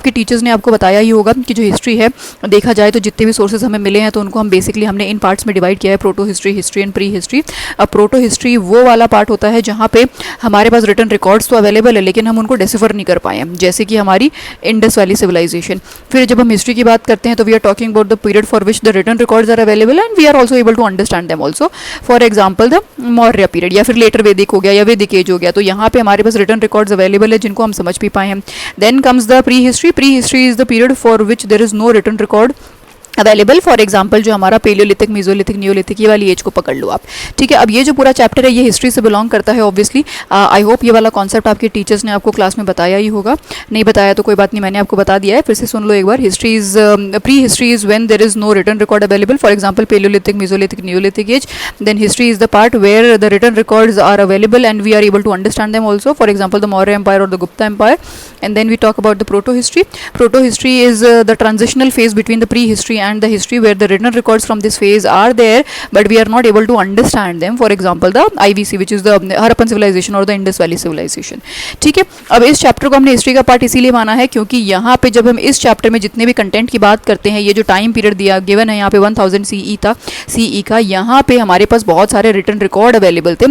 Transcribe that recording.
आपके टीचर्स ने आपको बताया ही होगा कि जो हिस्ट्री है देखा जाए तो जितने भी सोर्सेज हमें मिले हैं तो उनको हम बेसिकली हमने इन पार्ट्स में डिवाइड किया है, proto history, history and pre history. अब प्रोटो हिस्ट्री वो वाला पार्ट होता है जहाँ पे हमारे पास रिटन रिकॉर्ड्स तो अवेलेबल है लेकिन हम उनको डिसिफर नहीं कर पाए हैं, जैसे कि हमारी इंडस वैली सिविलाइजेशन। फिर जब हम हिस्ट्री की बात करते हैं तो we are talking about the period for which the written records are available and we are also able to understand them also. For example the Maurya period या फिर लेटर वैदिक हो गया या वैदिक एज हो गया, तो यहाँ पे हमारे पास रिटन रिकॉर्ड्स अवेलेबल है जिनको हम समझ भी पाए हैं। Then comes the prehistory. Prehistory is the period for which there is no written record available. For example जो हमारा पेलियोलिथिक, मीजोलिथिक, नियोलिथिक, ये वाली एज को पकड़ लो आप, ठीक है। अब ये जो पूरा चैप्टर है ये हिस्ट्री से बिलोंग करता है ऑब्वियसली। आई होप ये वाला कॉन्सेप्ट आपके टीचर्स ने आपको क्लास में बताया ही होगा, नहीं बताया तो कोई बात नहीं, मैंने आपको बता दिया है, फिर से सुन लो एक बार। History is prehistory is when there is no written record available, for example palaeolithic, mesolithic, neolithic age. Then history is the part where the written records are available and we are able to understand them also, for example the Maurya empire or the Gupta empire. And then we talk about the protohistory. Protohistory is the transitional phase between the prehistory and the history where the written records from this phase are there but we are not able to understand them, for example the IVC which is the Harappan civilization or the Indus Valley civilization, ठीक है। अब इस chapter को हमने history का part इसीलिए माना है क्योंकि यहाँ पे जब हम इस चैप्टर में जितने भी कंटेंट की बात करते हैं, ये जो टाइम पीरियड दिया गिवन है यहाँ पे 1000 CE था, CE का, यहाँ पे हमारे पास बहुत सारे रिटन रिकॉर्ड अवेलेबल थे